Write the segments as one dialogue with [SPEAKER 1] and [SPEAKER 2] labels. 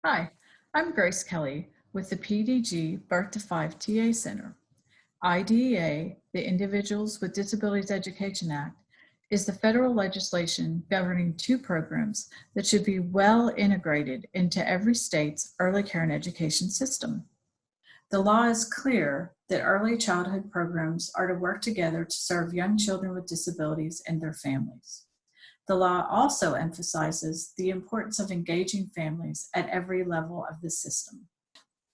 [SPEAKER 1] Hi, I'm Grace Kelly with the PDG Birth to 5 TA Center. IDEA, the Individuals with Disabilities Education Act, is the federal legislation governing two programs that should be well integrated into every state's early care and education system. The law is clear that early childhood programs are to work together to serve young children with disabilities and their families. The law also emphasizes the importance of engaging families at every level of the system.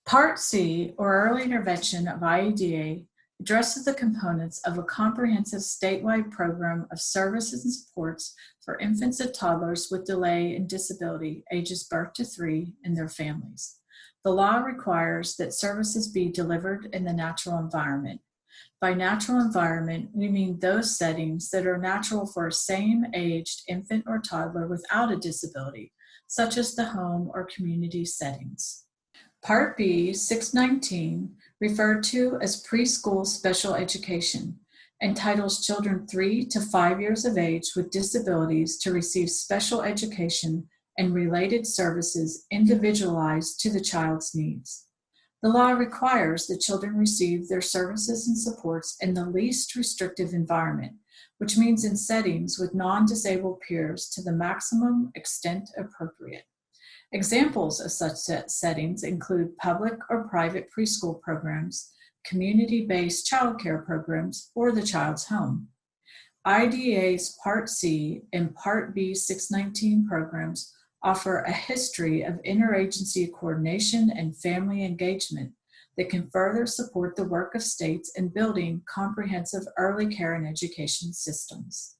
[SPEAKER 1] Part C, or Early Intervention of IEDA, addresses the components of a comprehensive statewide program of services and supports for infants and toddlers with delay and disability ages birth to 3 and their families. The law requires that services be delivered in the natural environment. By natural environment, we mean those settings that are natural for a same-aged infant or toddler without a disability, such as the home or community settings. Part B, 619, referred to as preschool special education, entitles children 3 to 5 years of age with disabilities to receive special education and related services individualized to the child's needs. The law requires that children receive their services and supports in the least restrictive environment, which means in settings with non-disabled peers to the maximum extent appropriate. Examples of such settings include public or private preschool programs, community-based childcare programs, or the child's home. IDEA's Part C and Part B 619 programs offer a history of interagency coordination and family engagement that can further support the work of states in building comprehensive early care and education systems.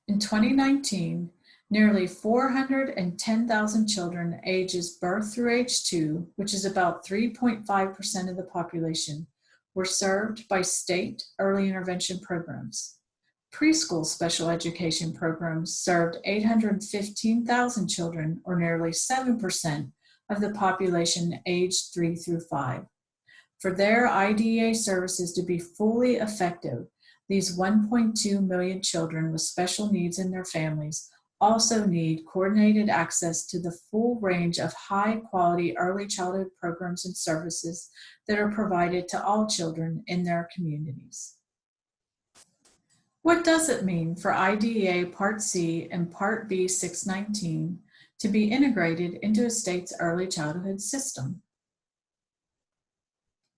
[SPEAKER 1] In 2019, nearly 410,000 children ages birth through age 2, which is about 3.5% of the population, were served by state early intervention programs. Preschool special education programs served 815,000 children, or nearly 7% of the population aged 3 through 5. For their IDEA services to be fully effective, these 1.2 million children with special needs in their families also need coordinated access to the full range of high-quality early childhood programs and services that are provided to all children in their communities. What does it mean for IDEA Part C and Part B 619 to be integrated into a state's early childhood system?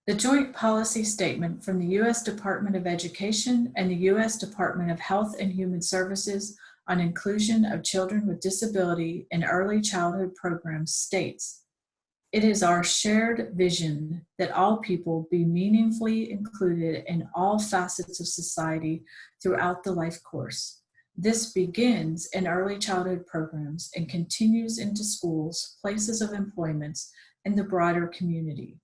[SPEAKER 1] The joint policy statement from the U.S. Department of Education and the U.S. Department of Health and Human Services on inclusion of children with disability in early childhood programs states, "It is our shared vision that all people be meaningfully included in all facets of society throughout the life course. This begins in early childhood programs and continues into schools, places of employment, and the broader community.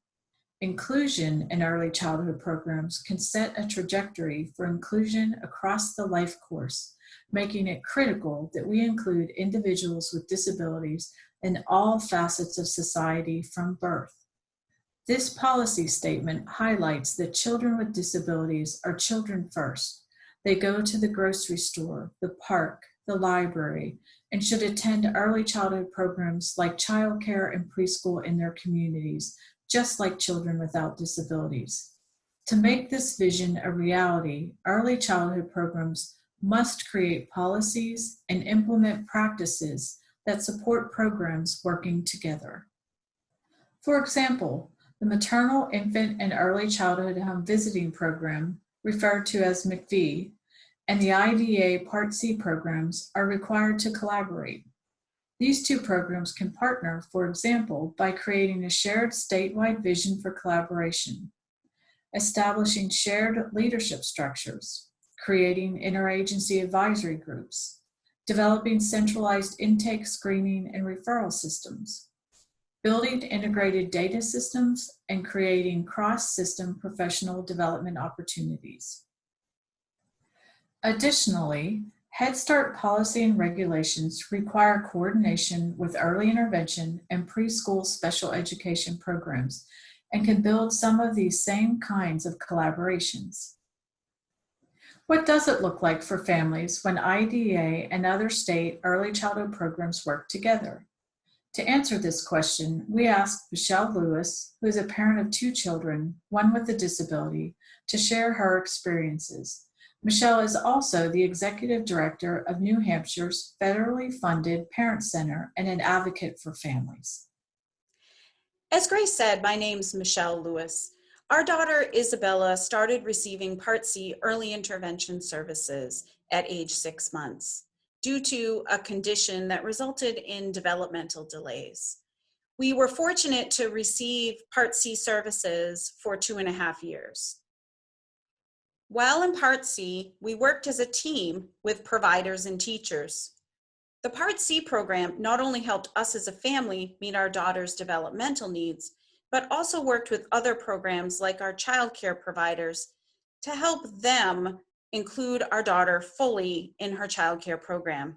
[SPEAKER 1] Inclusion in early childhood programs can set a trajectory for inclusion across the life course, making it critical that we include individuals with disabilities in all facets of society from birth." This policy statement highlights that children with disabilities are children first. They go to the grocery store, the park, the library, and should attend early childhood programs like childcare and preschool in their communities, just like children without disabilities. To make this vision a reality, early childhood programs must create policies and implement practices that support programs working together. For example, the Maternal, Infant, and Early Childhood Home Visiting Program, referred to as MCV, and the IDEA Part C programs are required to collaborate. These two programs can partner, for example, by creating a shared statewide vision for collaboration, establishing shared leadership structures, creating interagency advisory groups, developing centralized intake screening and referral systems, building integrated data systems, and creating cross-system professional development opportunities. Additionally, Head Start policy and regulations require coordination with early intervention and preschool special education programs and can build some of these same kinds of collaborations. What does it look like for families when IDEA and other state early childhood programs work together? To answer this question, we asked Michelle Lewis, who is a parent of 2 children, one with a disability, to share her experiences. Michelle is also the executive director of New Hampshire's federally funded Parent Center and an advocate for families.
[SPEAKER 2] As Grace said, my name's Michelle Lewis. Our daughter Isabella started receiving Part C early intervention services at age 6 months due to a condition that resulted in developmental delays. We were fortunate to receive Part C services for 2.5 years. While in Part C, we worked as a team with providers and teachers. The Part C program not only helped us as a family meet our daughter's developmental needs, but also worked with other programs like our childcare providers to help them include our daughter fully in her childcare program.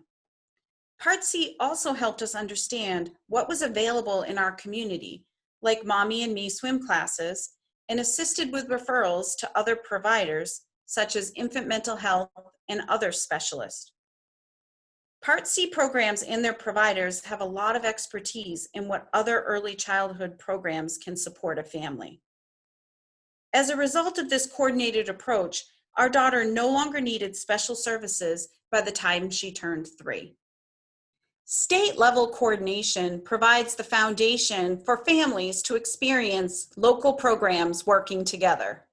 [SPEAKER 2] Part C also helped us understand what was available in our community, like Mommy and Me swim classes, and assisted with referrals to other providers, such as infant mental health and other specialists. Part C programs and their providers have a lot of expertise in what other early childhood programs can support a family. As a result of this coordinated approach, our daughter no longer needed special services by the time she turned 3. State-level coordination provides the foundation for families to experience local programs working together.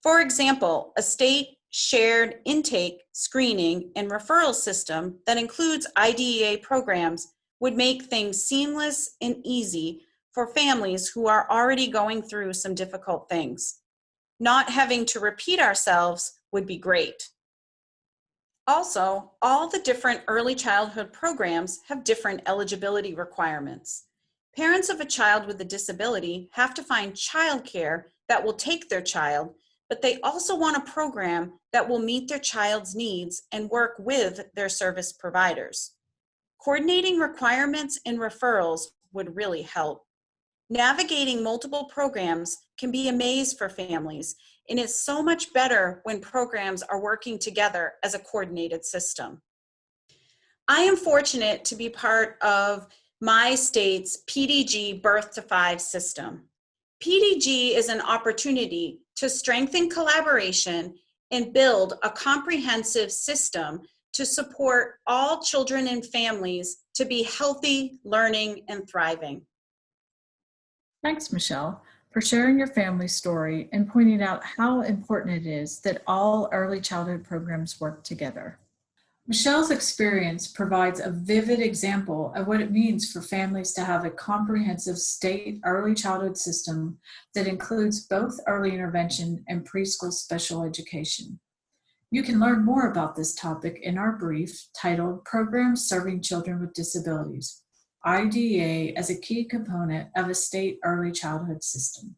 [SPEAKER 2] For example, a state shared intake, screening, and referral system that includes IDEA programs would make things seamless and easy for families who are already going through some difficult things. Not having to repeat ourselves would be great. Also, all the different early childhood programs have different eligibility requirements. Parents of a child with a disability have to find childcare that will take their child, but they also want a program that will meet their child's needs and work with their service providers. Coordinating requirements and referrals would really help. Navigating multiple programs can be a maze for families, and it's so much better when programs are working together as a coordinated system. I am fortunate to be part of my state's PDG Birth to 5 system. PDG is an opportunity to strengthen collaboration and build a comprehensive system to support all children and families to be healthy, learning, and thriving.
[SPEAKER 1] Thanks, Michelle, for sharing your family story and pointing out how important it is that all early childhood programs work together. Michelle's experience provides a vivid example of what it means for families to have a comprehensive state early childhood system that includes both early intervention and preschool special education. You can learn more about this topic in our brief titled Programs Serving Children with Disabilities, IDEA as a key component of a state early childhood system.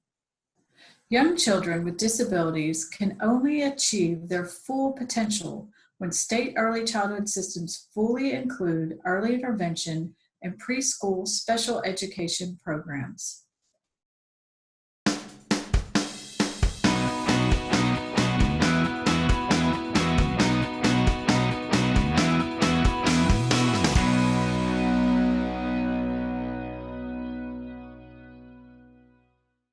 [SPEAKER 1] Young children with disabilities can only achieve their full potential when state early childhood systems fully include early intervention and preschool special education programs.